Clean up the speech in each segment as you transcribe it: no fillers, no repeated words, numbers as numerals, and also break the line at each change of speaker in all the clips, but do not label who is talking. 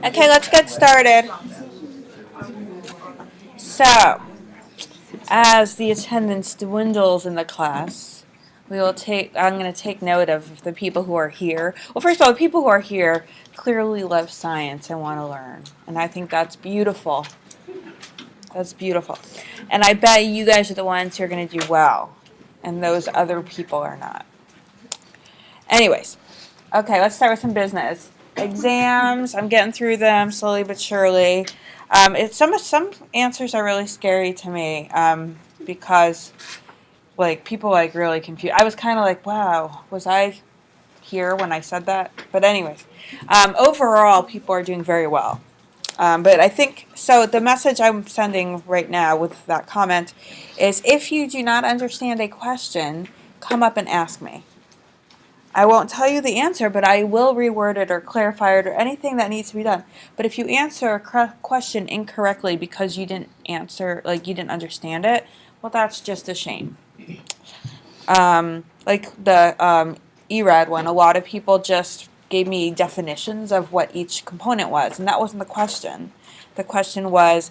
Okay, let's get started. So, as the attendance dwindles in the class, I'm going to take note of the people who are here. Well, first of all, the people who are here clearly love science and want to learn. And I think that's beautiful. That's beautiful. And I bet you guys are the ones who are going to do well. And those other people are not. Anyways, okay, let's start with some business. Exams, I'm getting through them slowly but surely. Some answers are really scary to me because people really confused. I was kind of like, wow, was I here when I said that? But anyways, overall, people are doing very well. But I think so. The message I'm sending right now with that comment is: if you do not understand a question, come up and ask me. I won't tell you the answer, but I will reword it or clarify it or anything that needs to be done. But if you answer a question incorrectly because you didn't answer, you didn't understand it, well, that's just a shame. Like the ERAD one, a lot of people just gave me definitions of what each component was, and that wasn't the question. The question was,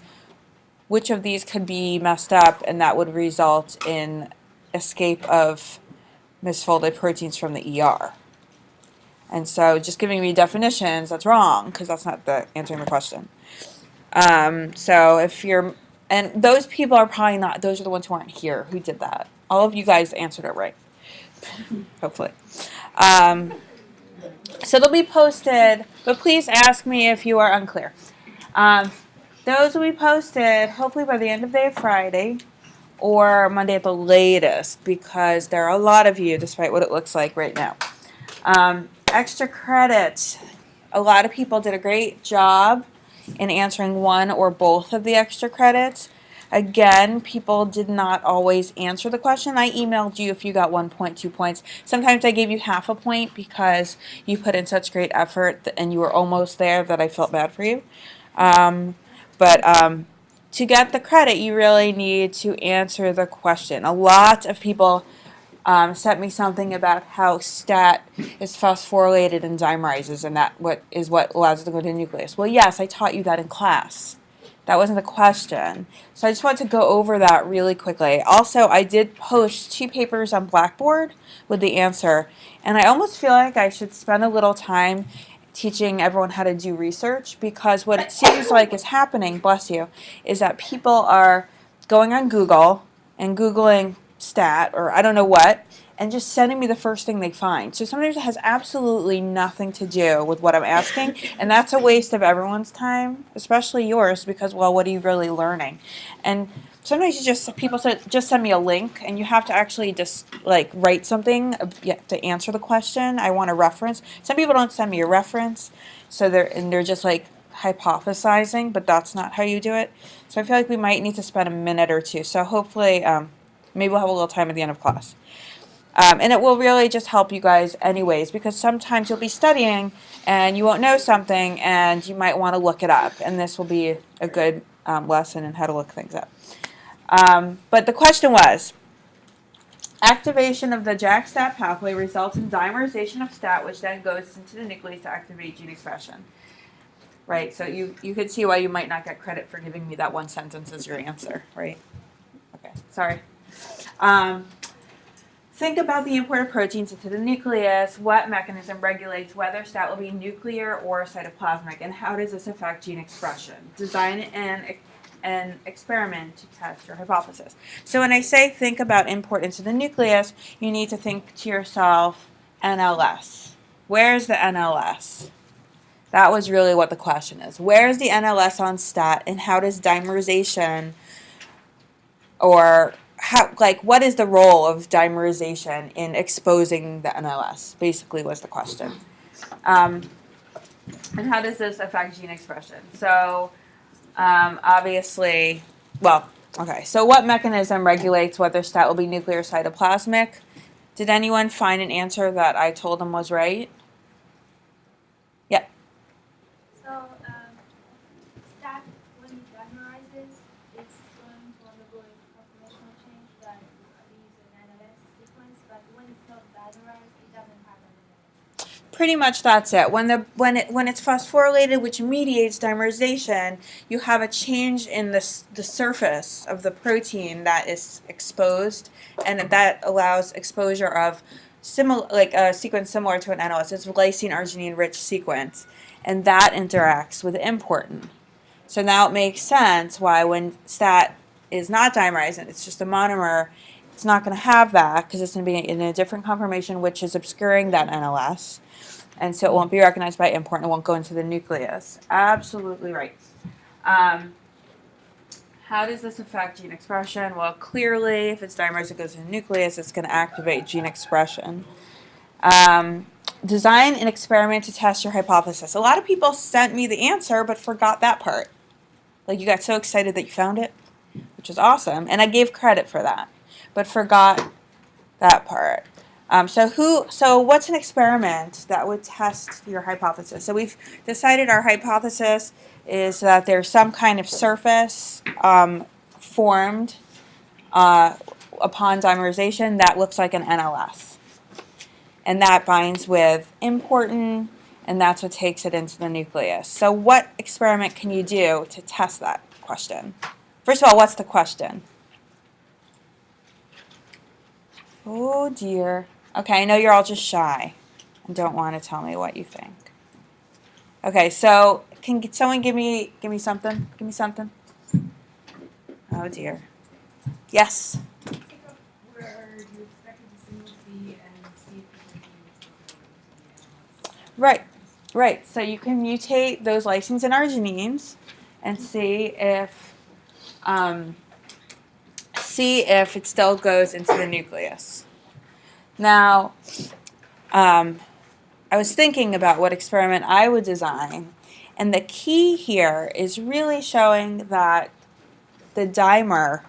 which of these could be messed up, and that would result in escape of misfolded proteins from the ER. And so just giving me definitions, that's wrong, because that's not answering the question. So if you're, and those people are probably not, those are the ones who aren't here who did that. All of you guys answered it right, hopefully. So they'll be posted, but please ask me if you are unclear. Those will be posted hopefully by the end of the day of Friday or Monday at the latest, because there are a lot of you, despite what it looks like right now. Extra credit. A lot of people did a great job in answering one or both of the extra credits. Again, people did not always answer the question. I emailed you if you got 1 point, 2 points. Sometimes I gave you half a point because you put in such great effort and you were almost there that I felt bad for you. But to get the credit, you really need to answer the question. A lot of people sent me something about how STAT is phosphorylated and dimerizes, and that is what allows it to go to the nucleus. Well, yes, I taught you that in class. That wasn't the question. So I just wanted to go over that really quickly. Also, I did post 2 papers on Blackboard with the answer, and I almost feel like I should spend a little time teaching everyone how to do research, because what it seems like is happening, bless you, is that people are going on Google and Googling STAT or I don't know what, and just sending me the first thing they find. So sometimes it has absolutely nothing to do with what I'm asking, and that's a waste of everyone's time, especially yours, because, well, what are you really learning? And sometimes people just send me a link, and you have to actually just write something to answer the question. I want a reference. Some people don't send me a reference, so they're just hypothesizing, but that's not how you do it. So I feel like we might need to spend a minute or two. So hopefully, maybe we'll have a little time at the end of class. And it will really just help you guys anyways, because sometimes you'll be studying and you won't know something and you might want to look it up. And this will be a good lesson in how to look things up. But the question was, activation of the JAK-STAT pathway results in dimerization of STAT, which then goes into the nucleus to activate gene expression. Right, so you could see why you might not get credit for giving me that one sentence as your answer, right? Okay, sorry. Think about the import of proteins into the nucleus. What mechanism regulates whether STAT will be nuclear or cytoplasmic, and how does this affect gene expression? Design an experiment to test your hypothesis. So when I say think about import into the nucleus, you need to think to yourself, NLS. Where's the NLS? That was really what the question is. Where's the NLS on STAT, and how does dimerization what is the role of dimerization in exposing the NLS, basically was the question. And how does this affect gene expression? So obviously, so what mechanism regulates whether STAT will be nuclear or cytoplasmic? Did anyone find an answer that I told them was right? Yeah.
So, STAT, when it dimerizes, it's going to undergo a conformational change that we use an NLS sequence, but when it's not dimerized, it doesn't have an NLS.
Pretty much that's it. When it's phosphorylated, which mediates dimerization, you have a change in the surface of the protein that is exposed, and that allows exposure of a sequence similar to an NLS. It's a lysine arginine rich sequence, and that interacts with importin. So now it makes sense why when stat is not dimerized and it's just a monomer, it's not going to have that because it's going to be in a different conformation, which is obscuring that NLS. And so it won't be recognized by import and it won't go into the nucleus. Absolutely right. How does this affect gene expression? Well, clearly, if it's dimerized, it goes to the nucleus, it's going to activate gene expression. Design an experiment to test your hypothesis. A lot of people sent me the answer but forgot that part. Like, you got so excited that you found it, which is awesome. And I gave credit for that, but forgot that part. So what's an experiment that would test your hypothesis? So we've decided our hypothesis is that there's some kind of surface formed upon dimerization that looks like an NLS. And that binds with importin, and that's what takes it into the nucleus. So what experiment can you do to test that question? First of all, what's the question? Oh dear. Okay, I know you're all just shy and don't want to tell me what you think. Okay, so can someone give me something? Give me something. Oh dear. Yes.
Where you expected to single C and see if the
Right. So you can mutate those lysines and arginines and see if it still goes into the nucleus. Now, I was thinking about what experiment I would design, and the key here is really showing that the dimer,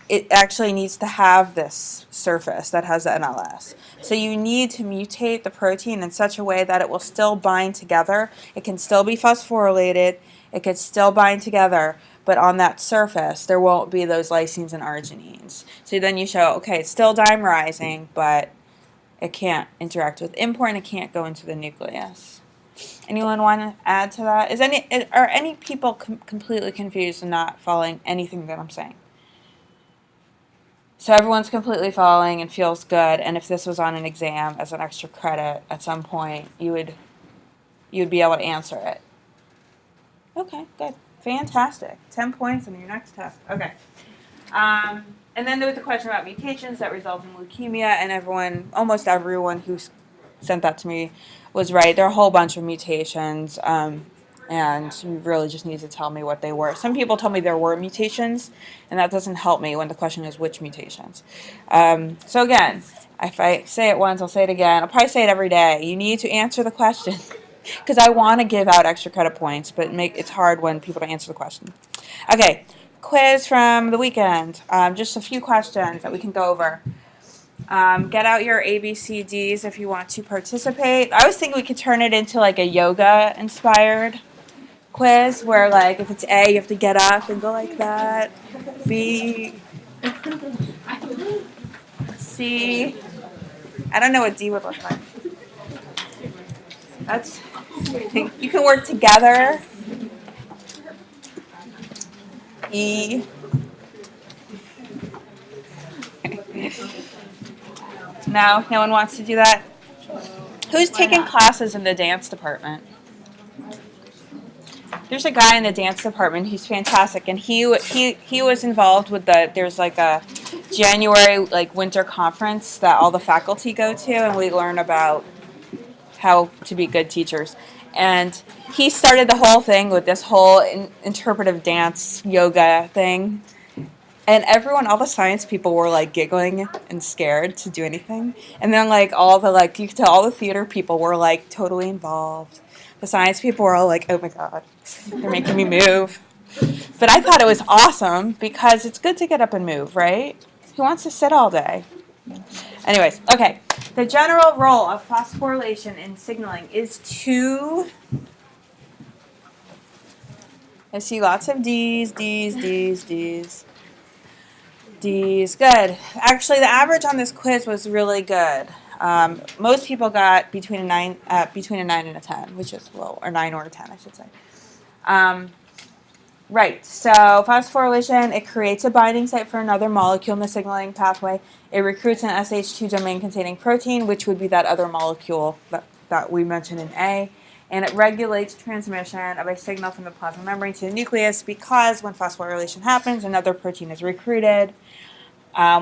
it actually needs to have this surface that has the NLS. So you need to mutate the protein in such a way that it will still bind together. It can still be phosphorylated. It can still bind together. But on that surface, there won't be those lysines and arginines. So then you show, okay, it's still dimerizing, but it can't interact with import and it can't go into the nucleus. Anyone want to add to that? Are any people completely confused and not following anything that I'm saying? So everyone's completely following and feels good. And if this was on an exam as an extra credit at some point, you'd be able to answer it. Okay, good. Fantastic. 10 points on your next test. Okay. And then there was a question about mutations that result in leukemia, and almost everyone who sent that to me was right. There are a whole bunch of mutations, and you really just need to tell me what they were. Some people told me there were mutations, and that doesn't help me when the question is which mutations. So again, if I say it once, I'll say it again. I'll probably say it every day. You need to answer the question. Because I want to give out extra credit points, but it's hard when people don't answer the question. Okay, quiz from the weekend. Just a few questions that we can go over. Get out your ABCDs if you want to participate. I was thinking we could turn it into like a yoga-inspired quiz where, like, if it's A, you have to get up and go like that. B, C. I don't know what D would look like. You can work together. E. No one wants to do that. Who's taking classes in the dance department? There's a guy in the dance department. He's fantastic, and he was involved with there's like a January winter conference that all the faculty go to, and we learn about how to be good teachers. And he started the whole thing with this whole interpretive dance yoga thing. And all the science people were like giggling and scared to do anything. And then you could tell all the theater people were like totally involved. The science people were all like, oh my God, they're making me move. But I thought it was awesome because it's good to get up and move, right? Who wants to sit all day? Anyways, okay. The general role of phosphorylation in signaling is to... I see lots of D's. D's. Good. Actually, the average on this quiz was really good. Most people got between a 9 and a 10, which is low, or 9 or a 10, I should say. Right, so phosphorylation, it creates a binding site for another molecule in the signaling pathway. It recruits an SH2 domain containing protein, which would be that other molecule that we mentioned in A. And it regulates transmission of a signal from the plasma membrane to the nucleus because when phosphorylation happens, another protein is recruited,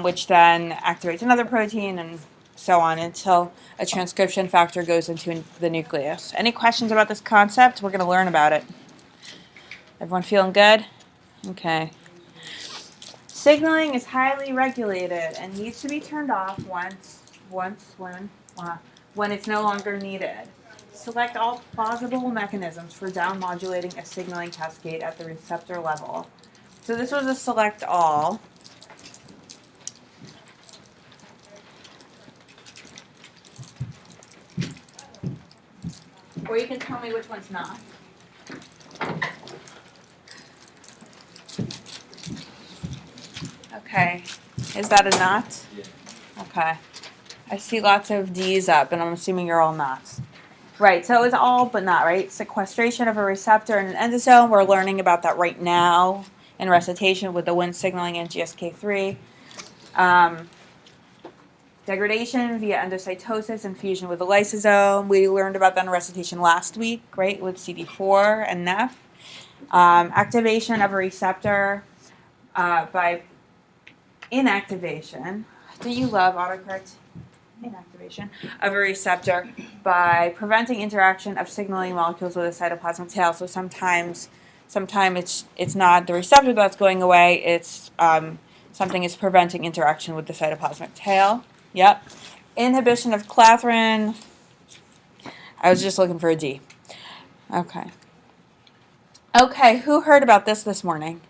which then activates another protein and so on until a transcription factor goes into the nucleus. Any questions about this concept? We're going to learn about it. Everyone feeling good? Okay. Signaling is highly regulated and needs to be turned off when it's no longer needed. Select all plausible mechanisms for down modulating a signaling cascade at the receptor level. So this was a select all. Or you can tell me which one's not. Okay, is that a not? Yeah. Okay. I see lots of D's up, and I'm assuming you're all nots. Right, so it's all but not, right? Sequestration of a receptor in an endosome. We're learning about that right now in recitation with the Wnt signaling and GSK3. Degradation via endocytosis and fusion with the lysosome. We learned about that in recitation last week, right, with CD4 and NEF. Activation of a receptor by inactivation. Do you love autocorrect? Inactivation of a receptor by preventing interaction of signaling molecules with a cytoplasmic tail. So sometimes it's not the receptor that's going away. It's something is preventing interaction with the cytoplasmic tail. Yep. Inhibition of clathrin. I was just looking for a D. Okay. Okay, who heard about this morning?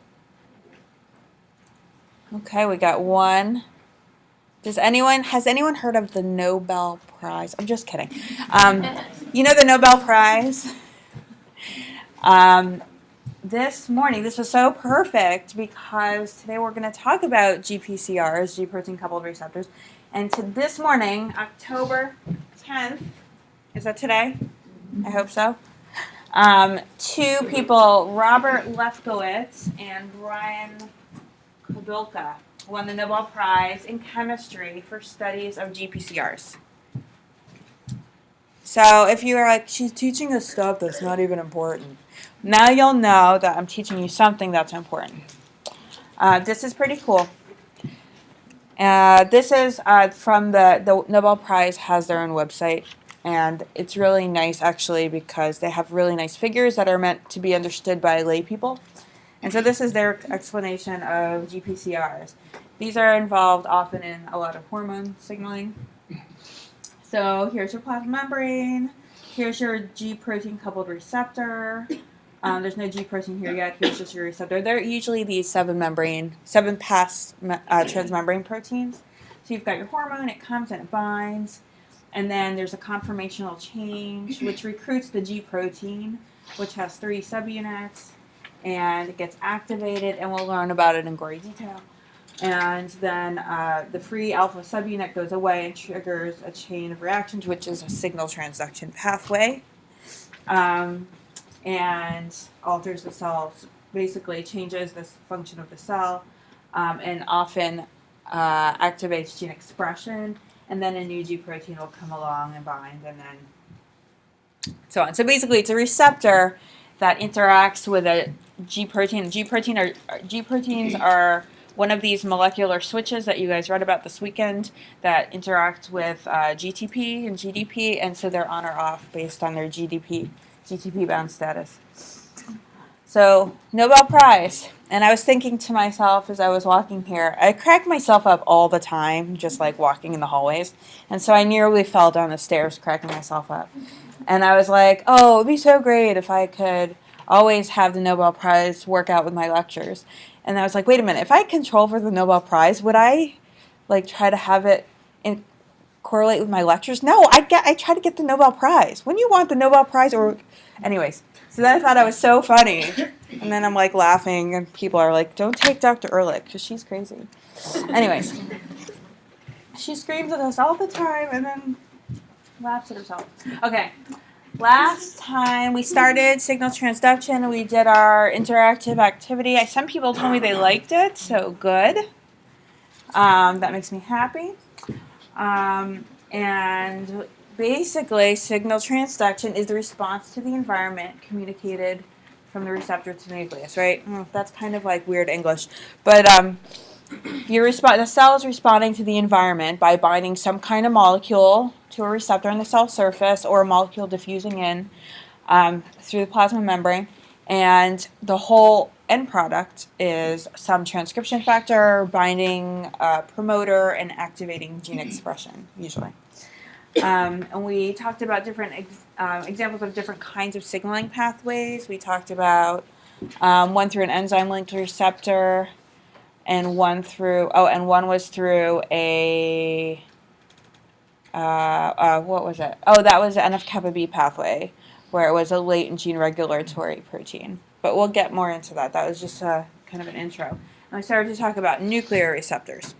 Okay, we got one. Has anyone heard of the Nobel Prize? I'm just kidding. You know the Nobel Prize? This morning, this was so perfect because today we're going to talk about GPCRs, G protein coupled receptors. And this morning, October 10th, is that today? I hope so. Two people, Robert Lefkowitz and Brian Kodolka, won the Nobel Prize in Chemistry for studies of GPCRs. So if you're like, she's teaching us stuff that's not even important, now you'll know that I'm teaching you something that's important. This is pretty cool. This is from the Nobel Prize has their own website, and it's really nice actually because they have really nice figures that are meant to be understood by lay people. And so this is their explanation of GPCRs. These are involved often in a lot of hormone signaling. So here's your plasma membrane. Here's your G protein coupled receptor. There's no G protein here yet. Here's just your receptor. They're usually these 7-pass transmembrane proteins. So you've got your hormone, it comes and it binds. And then there's a conformational change, which recruits the G protein, which has 3 subunits. And it gets activated, and we'll learn about it in gory detail. And then the free alpha subunit goes away and triggers a chain of reactions, which is a signal transduction pathway, and alters the cell, basically changes the function of the cell, and often activates gene expression, and then a new G protein will come along and bind, and then so on. So basically, it's a receptor that interacts with a G protein. G proteins are one of these molecular switches that you guys read about this weekend that interact with GTP and GDP, and so they're on or off based on their GTP bound status. So Nobel Prize, and I was thinking to myself as I was walking here, I crack myself up all the time, just like walking in the hallways, and so I nearly fell down the stairs cracking myself up. And I was like, oh, it would be so great if I could always have the Nobel Prize work out with my lectures. And I was like, wait a minute, if I had control for the Nobel Prize, would I like try to have it correlate with my lectures? No, I try to get the Nobel Prize. When you want the Nobel Prize, or anyways. So then I thought I was so funny. And then I'm like laughing, and people are like, don't take Dr. Ehrlich, because she's crazy. Anyways. She screams at us all the time and then laughs at herself. Okay. Last time we started signal transduction, we did our interactive activity. Some people told me they liked it, so good. That makes me happy. And basically, signal transduction is the response to the environment communicated from the receptor to the nucleus, right? That's kind of like weird English. But the cell is responding to the environment by binding some kind of molecule to a receptor on the cell surface or a molecule diffusing in through the plasma membrane. And the whole end product is some transcription factor binding a promoter and activating gene expression, usually. And we talked about different examples of different kinds of signaling pathways. We talked about one through an enzyme-linked receptor, and one was through a what was it? Oh, that was the NF-kappa B pathway, where it was a latent gene regulatory protein. But we'll get more into that. That was just kind of an intro. And we started to talk about nuclear receptors.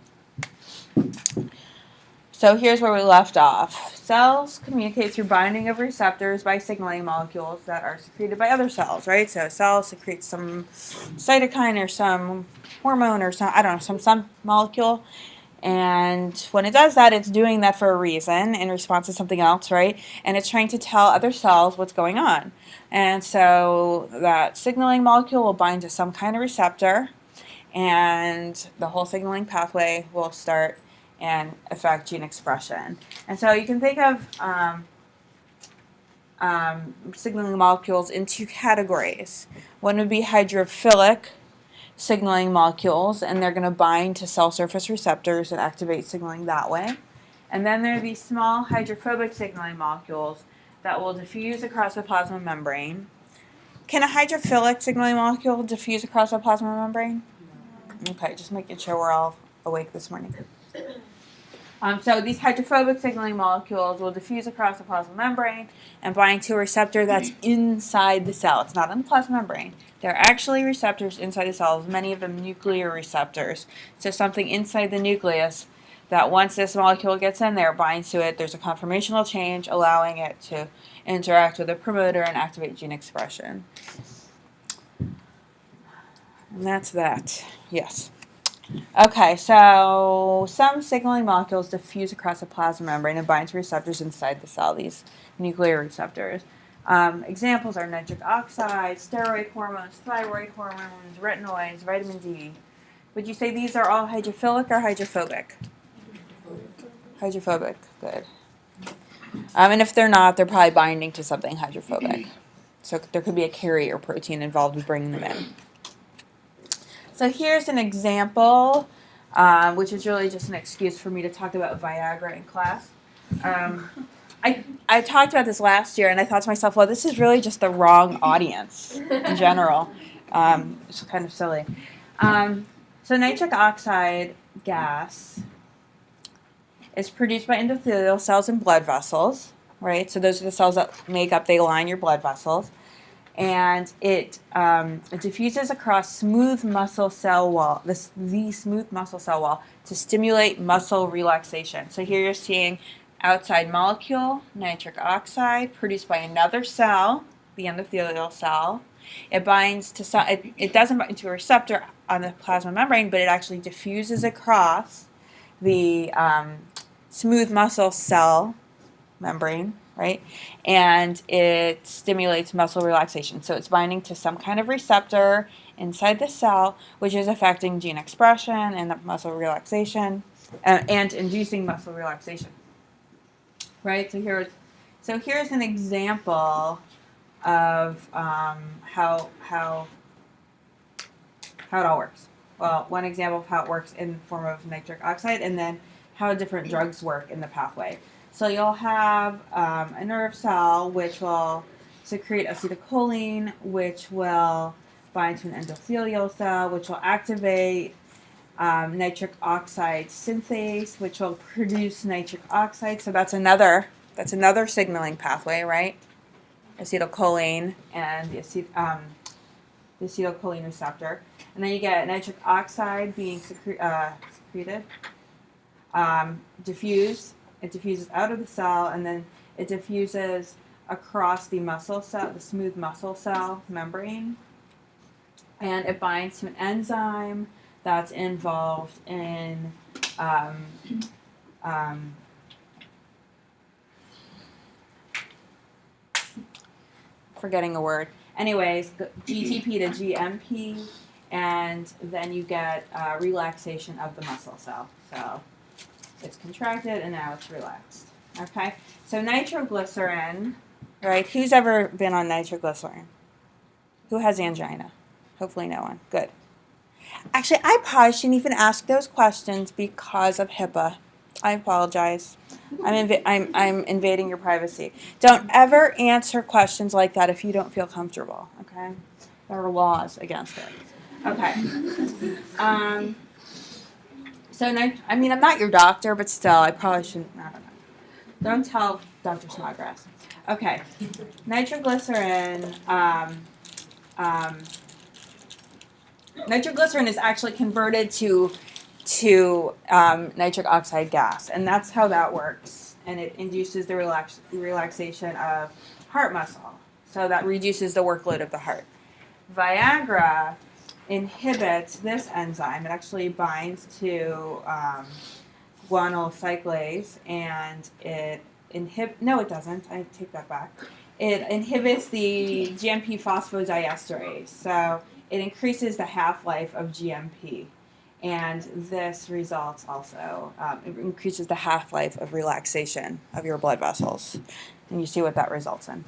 So here's where we left off. Cells communicate through binding of receptors by signaling molecules that are secreted by other cells, right? So a cell secretes some cytokine or some hormone or some molecule. And when it does that, it's doing that for a reason in response to something else, right? And it's trying to tell other cells what's going on. And so that signaling molecule will bind to some kind of receptor, and the whole signaling pathway will start and affect gene expression. And so you can think of signaling molecules in two categories. One would be hydrophilic signaling molecules, and they're going to bind to cell surface receptors and activate signaling that way. And then there are these small hydrophobic signaling molecules that will diffuse across the plasma membrane. Can a hydrophilic signaling molecule diffuse across the plasma membrane? No. Okay, just making sure we're all awake this morning. So these hydrophobic signaling molecules will diffuse across the plasma membrane and bind to a receptor that's inside the cell. It's not in the plasma membrane. There are actually receptors inside the cells, many of them nuclear receptors. So something inside the nucleus that once this molecule gets in there, binds to it, there's a conformational change allowing it to interact with a promoter and activate gene expression. And that's that. Yes. Okay, so some signaling molecules diffuse across the plasma membrane and bind to receptors inside the cell, these nuclear receptors. Examples are nitric oxide, steroid hormones, thyroid hormones, retinoids, vitamin D. Would you say these are all hydrophilic or hydrophobic? Hydrophobic, good. And if they're not, they're probably binding to something hydrophobic. So there could be a carrier protein involved with bringing them in. So here's an example, which is really just an excuse for me to talk about Viagra in class. I talked about this last year, and I thought to myself, well, this is really just the wrong audience in general. It's kind of silly. So nitric oxide gas is produced by endothelial cells and blood vessels, right? So those are the cells that they line your blood vessels. And it diffuses across smooth muscle cell wall, the smooth muscle cell wall, to stimulate muscle relaxation. So here you're seeing outside molecule, nitric oxide, produced by another cell, the endothelial cell. It binds to it doesn't bind to a receptor on the plasma membrane, but it actually diffuses across the smooth muscle cell membrane, right? And it stimulates muscle relaxation. So it's binding to some kind of receptor inside the cell, which is affecting gene expression and muscle relaxation, and inducing muscle relaxation, right? So here's an example of how it all works. Well, one example of how it works in the form of nitric oxide, and then how different drugs work in the pathway. So you'll have a nerve cell which will secrete acetylcholine, which will bind to an endothelial cell, which will activate nitric oxide synthase, which will produce nitric oxide. So that's another signaling pathway, right? Acetylcholine and the acetylcholine receptor. And then you get nitric oxide being secreted. diffuse. It diffuses out of the cell, and then it diffuses across the muscle cell, the smooth muscle cell membrane, and it binds to an enzyme that's involved in um, forgetting a word. Anyways, GTP to GMP, and then you get relaxation of the muscle cell. So it's contracted and now it's relaxed. Okay, so nitroglycerin, right? Who's ever been on nitroglycerin? Who has angina? Hopefully no one. Good. Actually, I probably shouldn't even ask those questions because of HIPAA. I apologize. I'm invading your privacy. Don't ever answer questions like that if you don't feel comfortable, okay? There are laws against it. Okay. I mean, I'm not your doctor, but still, I probably shouldn't, I don't know. Don't tell Dr. Snodgrass. Okay. Nitroglycerin, nitroglycerin is actually converted to nitric oxide gas, and that's how that works. And it induces the relaxation of heart muscle, so that reduces the workload of the heart. Viagra inhibits this enzyme. It actually binds to guanyl cyclase, and it no, it doesn't. I take that back. It inhibits the GMP phosphodiesterase, so it increases the half-life of GMP. And this results also, it increases the half-life of relaxation of your blood vessels. And you see what that results in.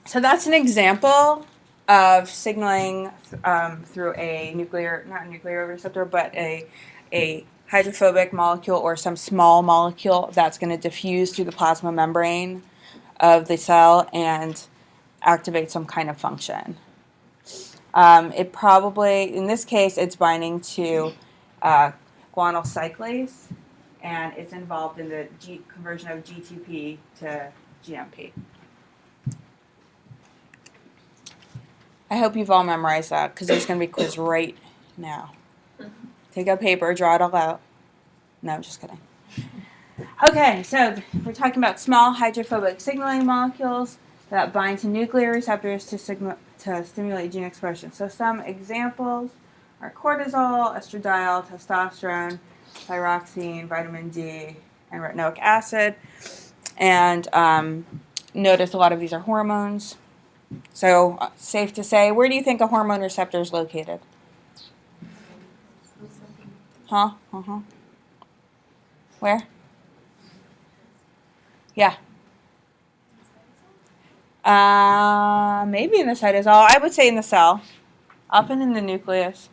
So that's an example of signaling through a not nuclear receptor, but a hydrophobic molecule or some small molecule that's going to diffuse through the plasma membrane of the cell and activate some kind of function. It probably, in this case, it's binding to guanyl cyclase, and it's involved in the conversion of GTP to GMP. I hope you've all memorized that, because there's going to be a quiz right now. Take a paper, draw it all out. No, just kidding. Okay, so we're talking about small hydrophobic signaling molecules that bind to nuclear receptors to stimulate gene expression. So some examples are cortisol, estradiol, testosterone, thyroxine, vitamin D, and retinoic acid. And notice a lot of these are hormones. So safe to say, where do you think a hormone receptor is located? Huh? Uh-huh. Where? Yeah. Maybe in the cytosol. I would say in the cell. Often in the nucleus.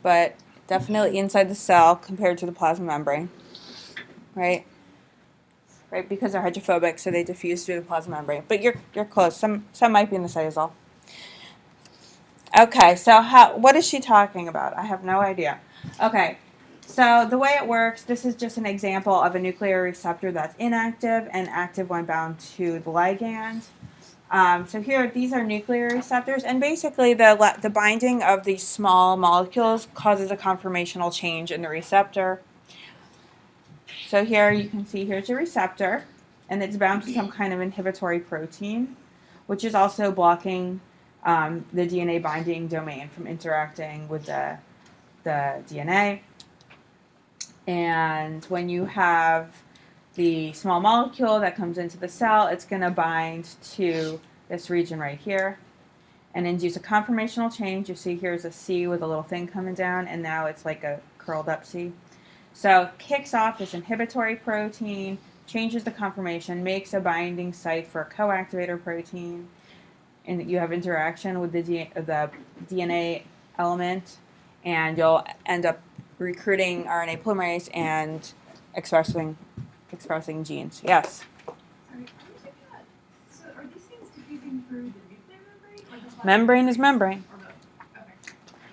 But definitely inside the cell compared to the plasma membrane. Right? Right, because they're hydrophobic, so they diffuse through the plasma membrane. But you're close. Some might be in the cytosol. Okay, so what is she talking about? I have no idea. Okay, so the way it works, this is just an example of a nuclear receptor that's inactive and active when bound to the ligand. So here, these are nuclear receptors, and basically the binding of these small molecules causes a conformational change in the receptor. So here you can see here's your receptor, and it's bound to some kind of inhibitory protein, which is also blocking the DNA binding domain from interacting with the DNA. And when you have the small molecule that comes into the cell, it's going to bind to this region right here and induce a conformational change. You see here's a C with a little thing coming down, and now it's like a curled up C. So kicks off this inhibitory protein, changes the conformation, makes a binding site for a coactivator protein, and you have interaction with the DNA element, and you'll end up recruiting RNA polymerase and expressing genes. Yes?
Sorry, so are these things diffusing through the nuclear membrane? Or the plasma
Membrane is membrane.
Or both? Okay.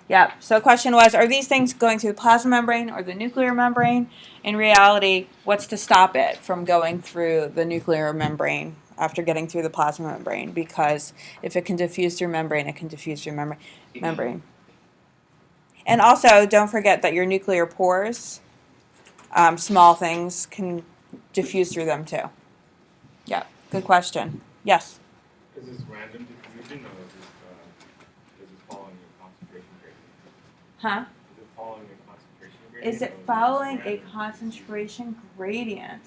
Yeah, so the question was, are these things going through the plasma membrane or the nuclear membrane? In reality, what's to stop it from going through the nuclear membrane after getting through the plasma membrane? Because if it can diffuse through membrane, it can diffuse through membrane. And also, don't forget that your nuclear pores small things can diffuse through them too. Yeah, good question. Yes.
Is this random diffusion or is it following a concentration gradient?
Huh?
Is it following a concentration gradient?
Is it
or just
following a
random?
concentration gradient?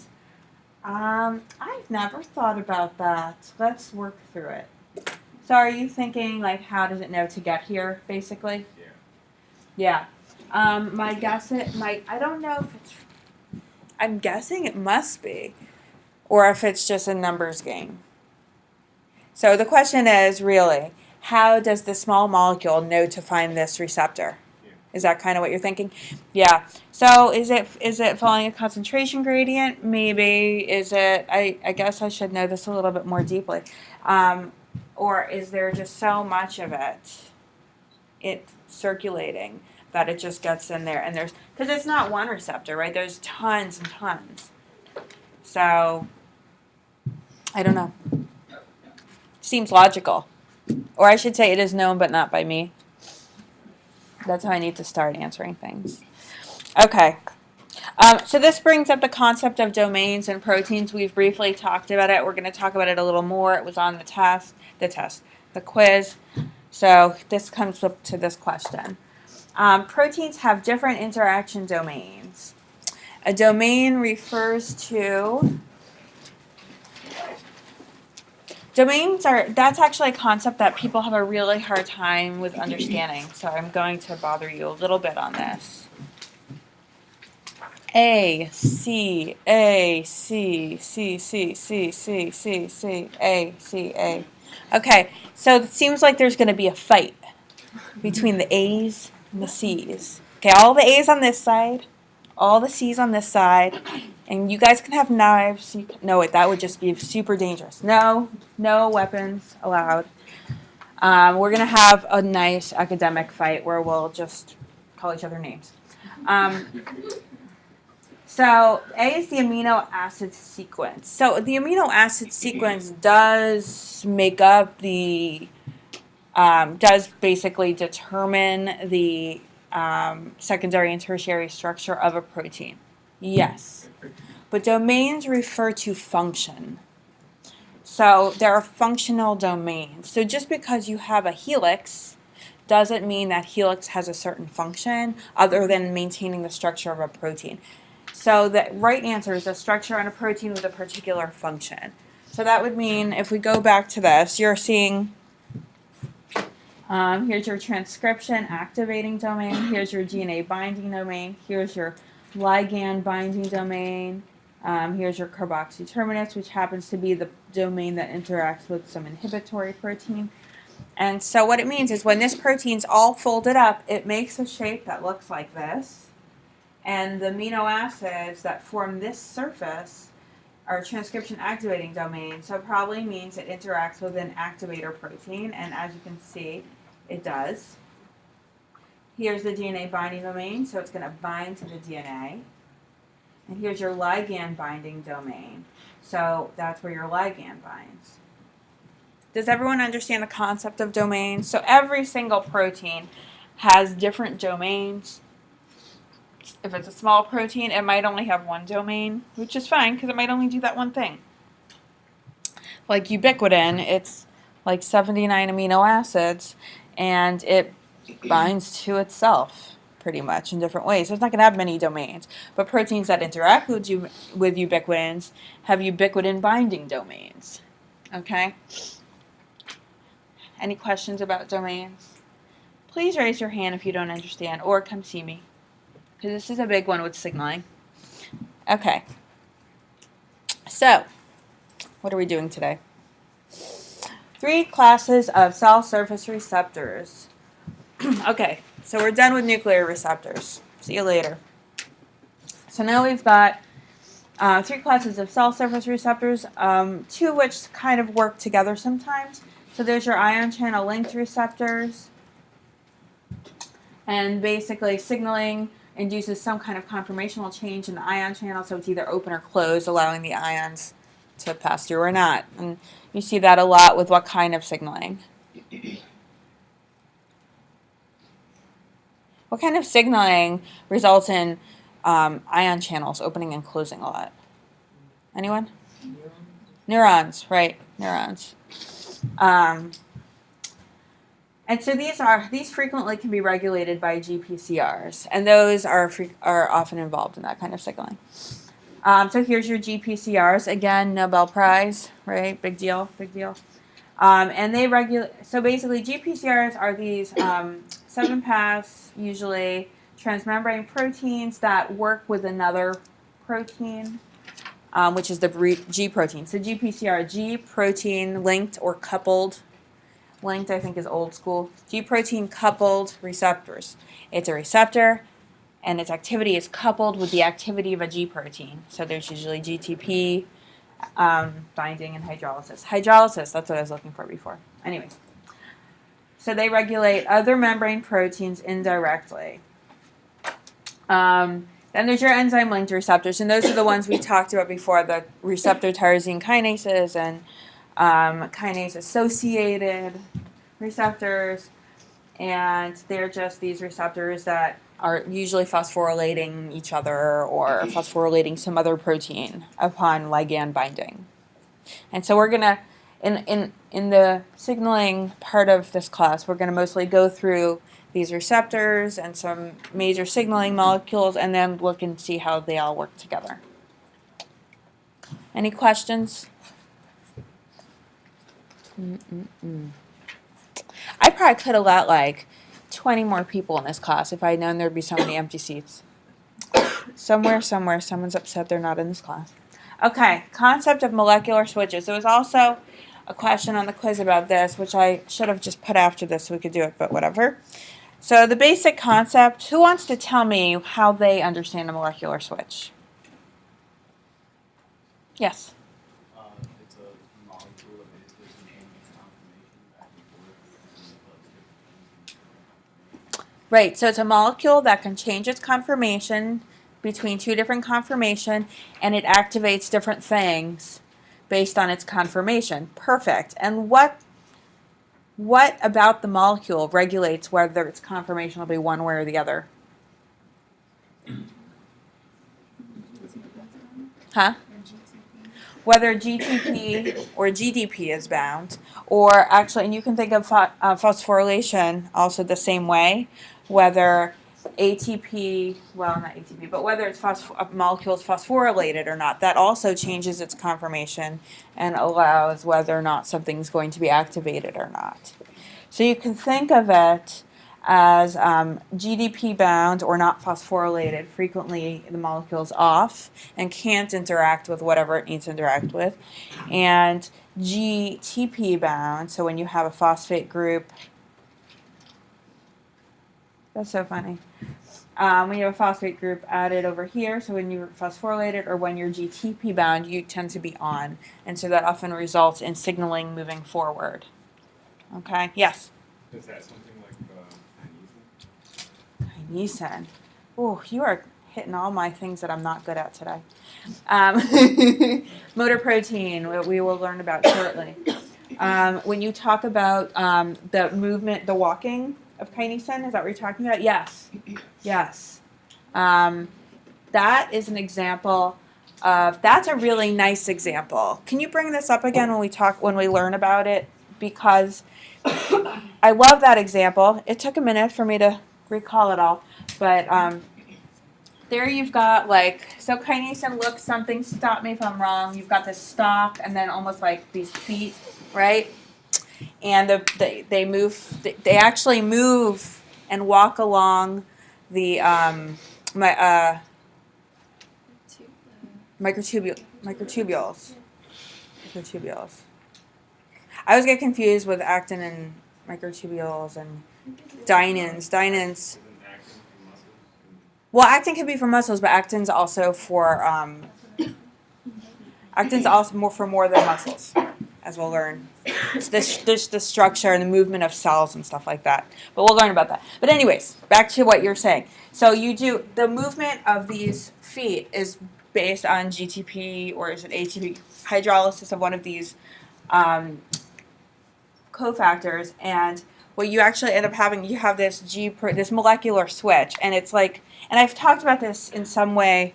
I've never thought about that. Let's work through it. So are you thinking like how does it know to get here, basically?
Yeah.
Yeah. My guess I don't know if it's I'm guessing it must be. Or if it's just a numbers game. So the question is really, how does the small molecule know to find this receptor?
Yeah.
Is that kind of what you're thinking? Yeah. So is it following a concentration gradient? Maybe. Is it? I guess I should know this a little bit more deeply. Or is there just so much of it circulating that it just gets in there and there's because it's not one receptor, right? There's tons and tons. So I don't know. Seems logical. Or I should say it is known but not by me. That's how I need to start answering things. Okay. So this brings up the concept of domains and proteins. We've briefly talked about it. We're going to talk about it a little more. It was on the quiz. So this comes up to this question. Proteins have different interaction domains. A domain refers to... That's actually a concept that people have a really hard time with understanding. So I'm going to bother you a little bit on this. A, C, A, C, C, C, C, C, C, C, A, C, A. Okay, so it seems like there's going to be a fight between the A's and the C's. Okay, all the A's on this side, all the C's on this side, and you guys can have knives. No, that would just be super dangerous. No weapons allowed. We're going to have a nice academic fight where we'll just call each other names. So A is the amino acid sequence. So the amino acid sequence does make up does basically determine the secondary and tertiary structure of a protein. Yes. But domains refer to function. So there are functional domains. So just because you have a helix doesn't mean that helix has a certain function other than maintaining the structure of a protein. So the right answer is a structure on a protein with a particular function. So that would mean if we go back to this, you're seeing, here's your transcription activating domain, here's your DNA binding domain, here's your ligand binding domain, here's your carboxy terminus, which happens to be the domain that interacts with some inhibitory protein. And so what it means is when this protein's all folded up, it makes a shape that looks like this. And the amino acids that form this surface are transcription activating domain. So it probably means it interacts with an activator protein. And as you can see, it does. Here's the DNA binding domain. So it's going to bind to the DNA. And here's your ligand binding domain. So that's where your ligand binds. Does everyone understand the concept of domains? So every single protein has different domains. If it's a small protein, it might only have one domain, which is fine because it might only do that one thing. Like ubiquitin, it's like 79 amino acids, and it binds to itself pretty much in different ways. So it's not going to have many domains. But proteins that interact with ubiquitins have ubiquitin binding domains. Okay? Any questions about domains? Please raise your hand if you don't understand, or come see me. Because this is a big one with signaling. Okay. So, what are we doing today? 3 classes of cell surface receptors. Okay, so we're done with nuclear receptors. See you later. So now we've got 3 classes of cell surface receptors, 2 which kind of work together sometimes. So there's your ion channel linked receptors. And basically signaling induces some kind of conformational change in the ion channel, so it's either open or closed, allowing the ions to pass through or not. And you see that a lot with what kind of signaling? What kind of signaling results in ion channels opening and closing a lot. Anyone? Neurons, right? Neurons. And so these frequently can be regulated by GPCRs, and those are often involved in that kind of signaling. So here's your GPCRs. Again, Nobel Prize, right? Big deal, big deal. And they regulate. So basically, GPCRs are these 7-pass, usually transmembrane proteins that work with another protein, which is the G protein. So GPCR, G protein linked or coupled. Linked, I think, is old school. G protein coupled receptors. It's a receptor, and its activity is coupled with the activity of a G protein. So there's usually GTP, binding, and hydrolysis. Hydrolysis, that's what I was looking for before. Anyway, so they regulate other membrane proteins indirectly. Then there's your enzyme-linked receptors, and those are the ones we talked about before, the receptor tyrosine kinases and kinase-associated receptors, and they're just these receptors that are usually phosphorylating each other or phosphorylating some other protein upon ligand binding. And so we're gonna, in the signaling part of this class, we're gonna mostly go through these receptors and some major signaling molecules, and then look and see how they all work together. Any questions? I probably could have let like 20 more people in this class if I had known there'd be so many empty seats. Somewhere, someone's upset they're not in this class. Okay, concept of molecular switches. There was also a question on the quiz about this, which I should have just put after this so we could do it, but whatever. So the basic concept, who wants to tell me how they understand a molecular switch? Yes?
It's a molecule that basically can change its conformation back and forth.
Right, so it's a molecule that can change its conformation between two different conformation, and it activates different things based on its conformation. Perfect. And what about the molecule regulates whether its conformation will be one way or the other? Huh? Whether GTP or GDP is bound, or actually, and you can think of phosphorylation also the same way, whether ATP, well, not ATP, but whether it's a molecule is phosphorylated or not, that also changes its conformation and allows whether or not something's going to be activated or not. So you can think of it as GDP bound or not phosphorylated. Frequently the molecule's off and can't interact with whatever it needs to interact with. And GTP bound, so when you have a phosphate group, that's so funny. When you have a phosphate group added over here, so when you're phosphorylated or when you're GTP bound, you tend to be on. And so that often results in signaling moving forward. Okay, yes?
Is that something like
Kinesin. Oh, you are hitting all my things that I'm not good at today. Motor protein, we will learn about shortly. When you talk about the movement, the walking of kinesin, is that what you're talking about? Yes. Yes. That is an example of, that's a really nice example. Can you bring this up again when we learn about it? Because I love that example. It took a minute for me to recall it all, but there you've got so kinesin looks something, stop me if I'm wrong, you've got this stalk and then almost like these feet, right? And they move, they actually move and walk along the microtubules. I always get confused with actin and microtubules and dinins.
Isn't actin from muscles?
Well, actin can be for muscles, but actin's also for more than muscles, as we'll learn. There's the structure and the movement of cells and stuff like that. But we'll learn about that. But anyways, back to what you're saying. So the movement of these feet is based on GTP or is it ATP, hydrolysis of one of these cofactors, and what you actually end up having, you have this this molecular switch, and it's like, and I've talked about this in some way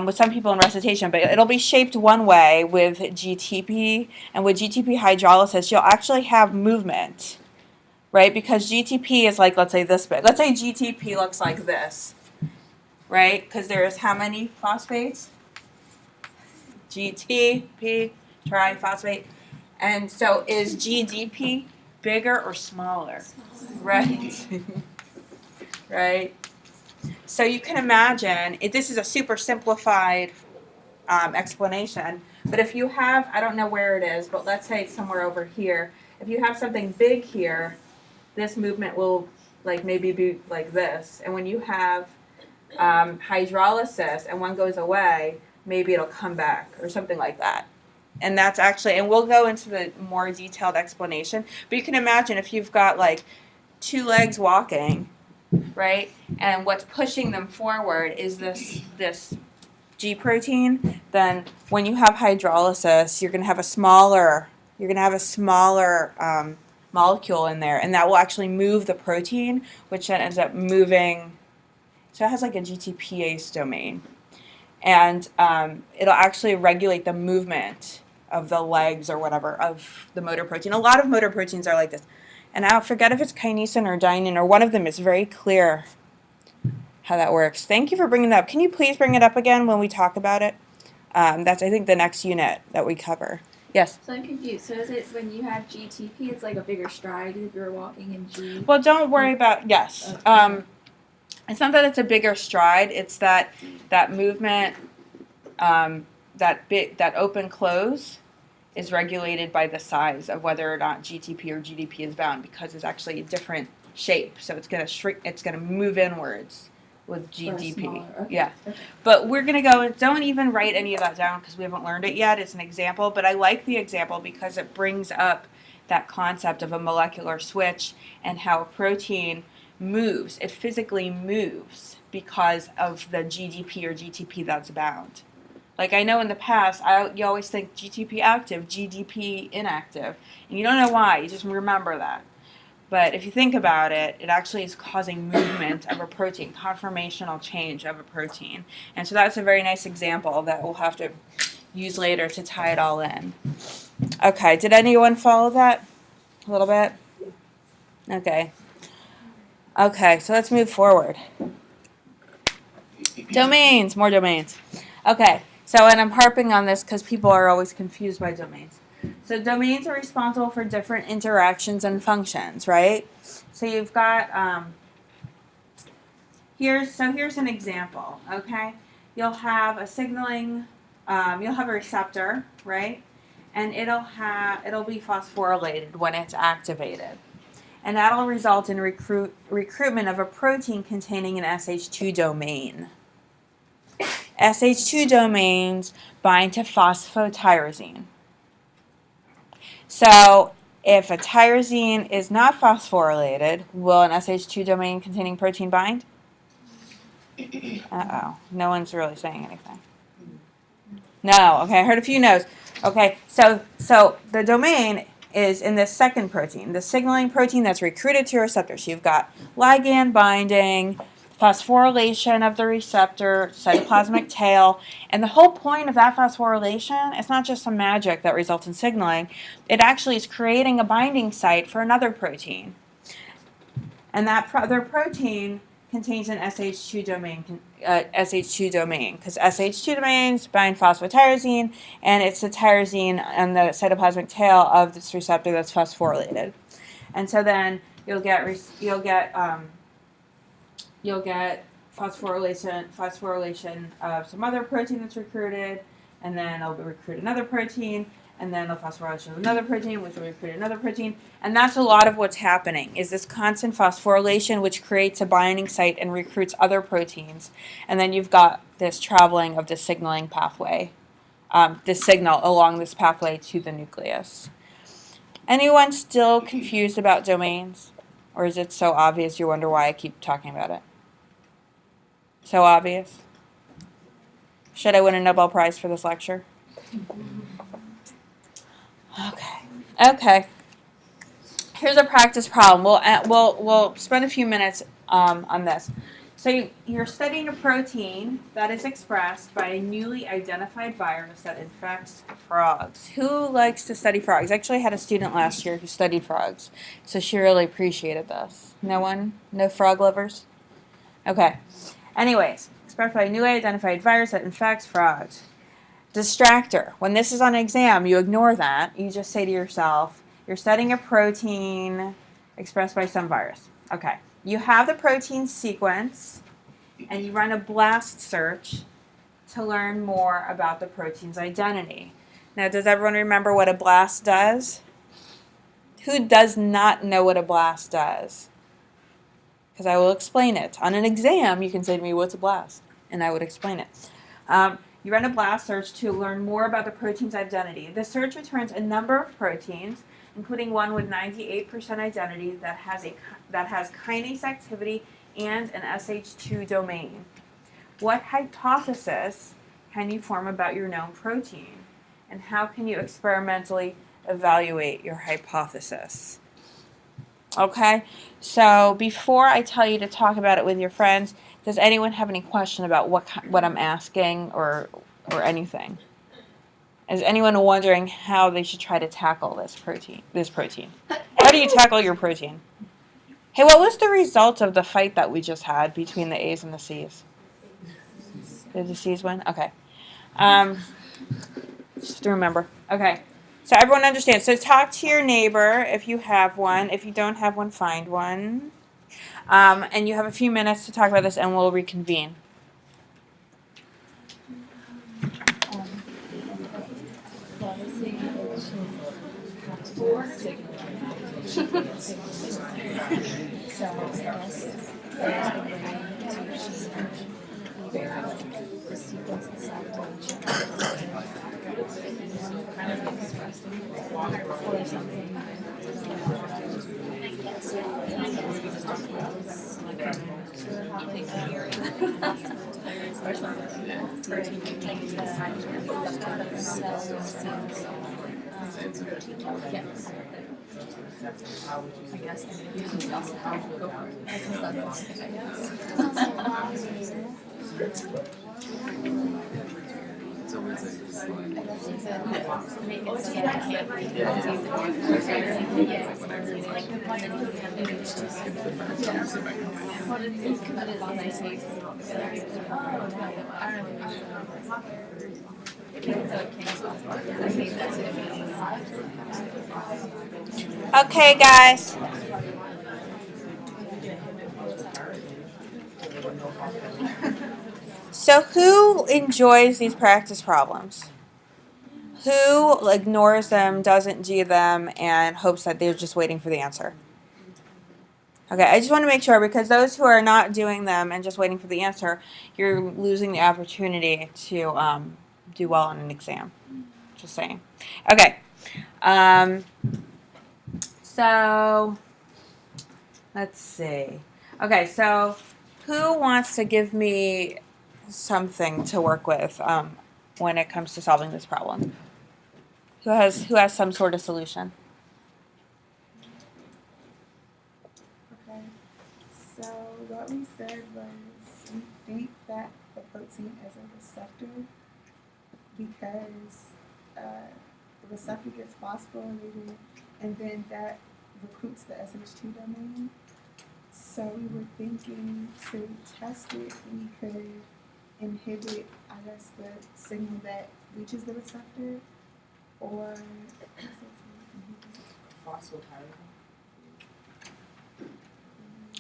with some people in recitation, but it'll be shaped one way with GTP, and with GTP hydrolysis, you'll actually have movement, right? Because GTP is like, let's say this big. Let's say GTP looks like this, right? Because there's how many phosphates? GTP, triphosphate. And so is GDP bigger or smaller? Right. Right. So you can imagine, this is a super simplified explanation, but if you have, I don't know where it is, but let's say it's somewhere over here. If you have something big here, this movement will like maybe be like this. And when you have hydrolysis and one goes away, maybe it'll come back or something like that. And that's actually, and we'll go into the more detailed explanation, but you can imagine if you've got like two legs walking, right? And what's pushing them forward is this G protein, then when you have hydrolysis, you're going to have a smaller molecule in there, and that will actually move the protein, which then ends up moving. So it has like a GTPase domain, and it'll actually regulate the movement of the legs or whatever of the motor protein. A lot of motor proteins are like this. And I forget if it's kinesin or dynein or one of them is very clear how that works. Thank you for bringing that up. Can you please bring it up again when we talk about it? That's, I think, the next unit that we cover. Yes?
So I'm confused. So is it when you have GTP, it's like a bigger stride if you're walking in G?
Well, don't worry about, yes. It's not that it's a bigger stride. It's that movement, that open close is regulated by the size of whether or not GTP or GDP is bound, because it's actually a different shape. So it's going to shrink, it's going to move inwards with GDP.
Okay.
Yeah.
Okay.
But we're going to go, don't even write any of that down because we haven't learned it yet. It's an example, but I like the example because it brings up that concept of a molecular switch and how a protein moves. It physically moves because of the GDP or GTP that's bound. Like I know in the past, you always think GTP active, GDP inactive, and you don't know why. You just remember that. But if you think about it, it actually is causing movement of a protein, conformational change of a protein. And so that's a very nice example that we'll have to use later to tie it all in. Okay, did anyone follow that a little bit? Okay. Okay, so let's move forward. Domains, more domains. Okay. So, and I'm harping on this because people are always confused by domains. So domains are responsible for different interactions and functions, right? So you've got, here's an example, okay? You'll have a signaling, you'll have a receptor, right? And it'll be phosphorylated when it's activated. And that'll result in recruitment of a protein containing an SH2 domain. SH2 domains bind to phosphotyrosine. So if a tyrosine is not phosphorylated, will an SH2 domain containing protein bind? Uh-oh. No one's really saying anything. No. Okay, I heard a few no's. Okay, so the domain is in this second protein, the signaling protein that's recruited to your receptor. So you've got ligand binding, phosphorylation of the receptor, cytoplasmic tail, and the whole point of that phosphorylation is not just some magic that results in signaling. It actually is creating a binding site for another protein. And that other protein contains an SH2 domain, because SH2 domains bind phosphotyrosine, and it's the tyrosine and the cytoplasmic tail of this receptor that's phosphorylated. And so then you'll get phosphorylation of some other protein that's recruited, and then it'll recruit another protein, and then the phosphorylation of another protein, which will recruit another protein. And that's a lot of what's happening, is this constant phosphorylation, which creates a binding site and recruits other proteins. And then you've got this traveling of the signaling pathway, this signal along this pathway to the nucleus. Anyone still confused about domains? Or is it so obvious you wonder why I keep talking about it? So obvious? Should I win a Nobel Prize for this lecture? Okay. here's a practice problem. We'll spend a few minutes on this. So you're studying a protein that is expressed by a newly identified virus that infects frogs. Who likes to study frogs? I actually had a student last year who studied frogs, so she really appreciated this. No one? No frog lovers? Okay. Anyways, expressed by a newly identified virus that infects frogs. Distractor. When this is on an exam, you ignore that. You just say to yourself, you're studying a protein expressed by some virus. Okay. You have the protein sequence, and you run a BLAST search to learn more about the protein's identity. Now, does everyone remember what a BLAST does? Who does not know what a BLAST does? Because I will explain it. On an exam, you can say to me, what's a BLAST? And I would explain it. You run a BLAST search to learn more about the protein's identity. The search returns a number of proteins, including one with 98% identity that has kinase activity and an SH2 domain. What hypothesis can you form about your known protein? And how can you experimentally evaluate your hypothesis? Okay, so before I tell you to talk about it with your friends, does anyone have any question about what I'm asking or anything? Is anyone wondering how they should try to tackle this protein? How do you tackle your protein? Hey, what was the result of the fight that we just had between the A's and the C's? Did the C's win? Okay. Just to remember. Okay. So everyone understands. So talk to your neighbor if you have one. If you don't have one, find one. And you have a few minutes to talk about this, and we'll reconvene. Okay, guys. So who enjoys these practice problems? Who ignores them, doesn't do them, and hopes that they're just waiting for the answer? Okay, I just want to make sure, because those who are not doing them and just waiting for the answer, you're losing the opportunity to do well on an exam. Just saying. Okay. So let's see. Okay, so who wants to give me something to work with when it comes to solving this problem? Who has some sort of solution?
Okay, so what we said was we think that the protein is a receptor because the receptor gets phosphorylated and then that recruits the SH2 domain. So we were thinking to test it, we could inhibit, I guess, the signal that reaches the receptor, or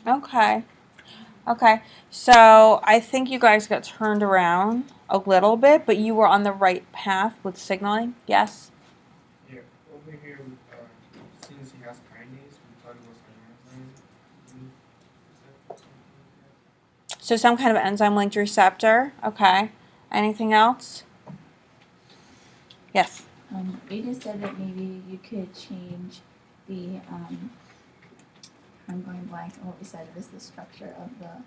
Okay. So I think you guys got turned around a little bit, but you were on the right path with signaling. Yes.
Yeah, over here, since he has kinase, we thought it was an enzyme.
So some kind of enzyme-linked receptor. Okay. Anything else? Yes.
We just said that maybe you could change the, I'm going blank on what we said, is the structure of the,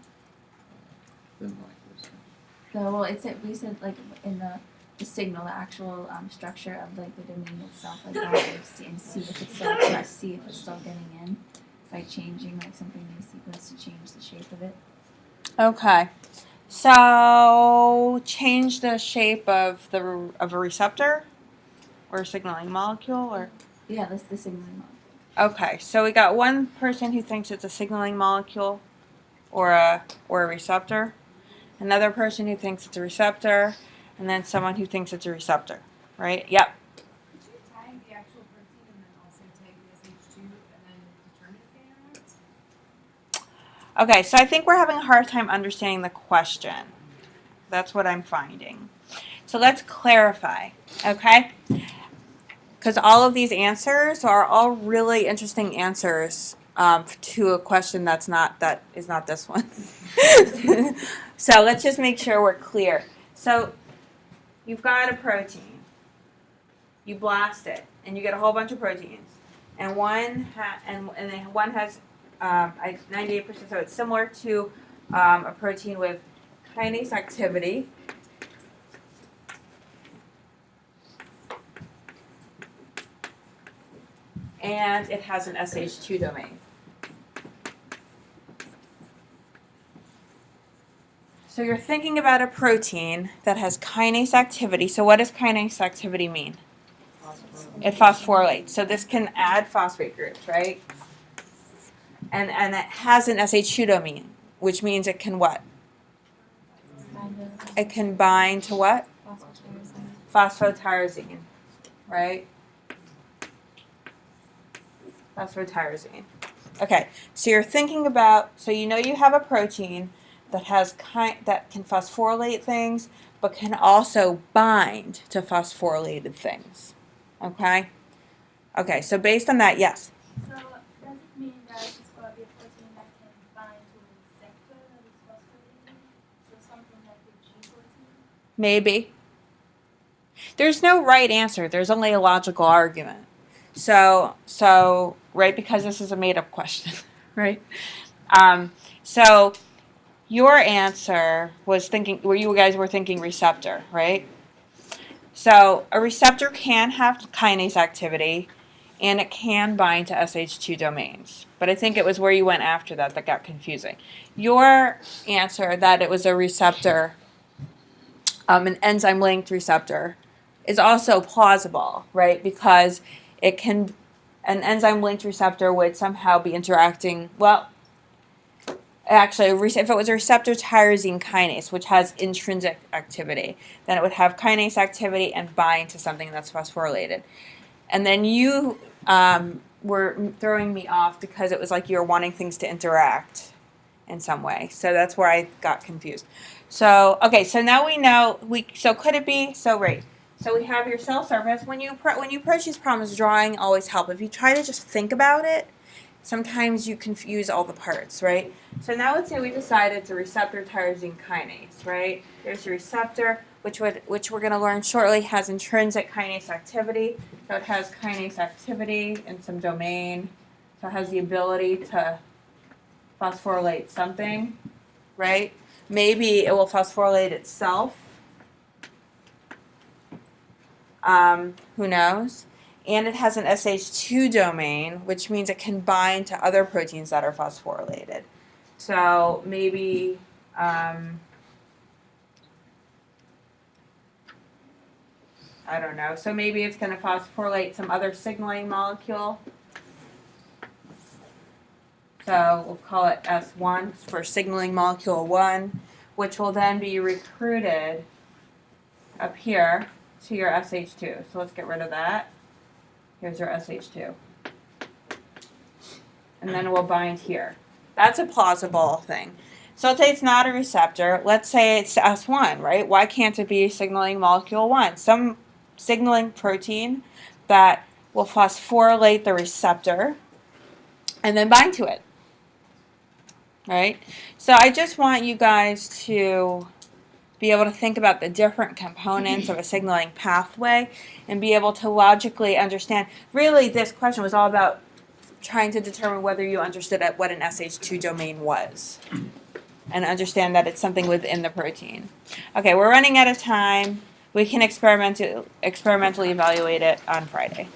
well, it said, we said like in the the signal, the actual structure of like the domain itself, like that, and see if it's still see if it's still getting in by changing like something in the sequence to change the shape of it.
Okay. So change the shape of a receptor or a signaling molecule or
Yeah, that's the signaling molecule.
okay. So we got one person who thinks it's a signaling molecule or a receptor, another person who thinks it's a receptor, and then someone who thinks it's a receptor, right? Yep.
Could you tag the actual protein and then also tag the SH2 and then determine if they are not?
Okay, so I think we're having a hard time understanding the question. That's what I'm finding. So let's clarify, okay? Because all of these answers are all really interesting answers to a question that is not this one. So let's just make sure we're clear. So you've got a protein. You blast it, and you get a whole bunch of proteins, and one then one has 98%. So it's similar to a protein with kinase activity. And it has an SH2 domain. So you're thinking about a protein that has kinase activity. So what does kinase activity mean? It phosphorylates. So this can add phosphate groups, right? And it has an SH2 domain, which means it can what? It can bind to what? Phosphotyrosine, right? Phosphotyrosine. Okay, so you're thinking about, so you know you have a protein that has that can phosphorylate things, but can also bind to phosphorylated things. Okay? Okay, so based on that, yes.
So does it mean that it's going to be a protein that can bind to a receptor that is phosphorylated? So something like a G protein?
Maybe. There's no right answer. There's only a logical argument. So right, because this is a made-up question, right? So your answer was thinking, where you guys were thinking receptor, right? So a receptor can have kinase activity, and it can bind to SH2 domains. But I think it was where you went after that got confusing. Your answer that it was a receptor, an enzyme-linked receptor, is also plausible, right? Because an enzyme-linked receptor would somehow be interacting, well, actually, if it was a receptor tyrosine kinase, which has intrinsic activity, then it would have kinase activity and bind to something that's phosphorylated. And then you were throwing me off because it was like you were wanting things to interact in some way. So that's where I got confused. So, okay, so now we know, so could it be, so right. So we have your cell surface. When you approach these problems, drawing always helps. If you try to just think about it, sometimes you confuse all the parts, right? So now let's say we decided it's a receptor tyrosine kinase, right? There's a receptor, which we're going to learn shortly, has intrinsic kinase activity. So it has kinase activity in some domain. So it has the ability to phosphorylate something, right? Maybe it will phosphorylate itself. Who knows? And it has an SH2 domain, which means it can bind to other proteins that are phosphorylated. So maybe I don't know. So maybe it's going to phosphorylate some other signaling molecule. So we'll call it S1 for signaling molecule 1, which will then be recruited up here to your SH2. So let's get rid of that. Here's your SH2. And then it will bind here. That's a plausible thing. So let's say it's not a receptor. Let's say it's S1, right? Why can't it be signaling molecule 1? Some signaling protein that will phosphorylate the receptor and then bind to it, right? So I just want you guys to be able to think about the different components of a signaling pathway and be able to logically understand. Really, this question was all about trying to determine whether you understood what an SH2 domain was and understand that it's something within the protein. Okay, we're running out of time. we can experimentally evaluate it on Friday.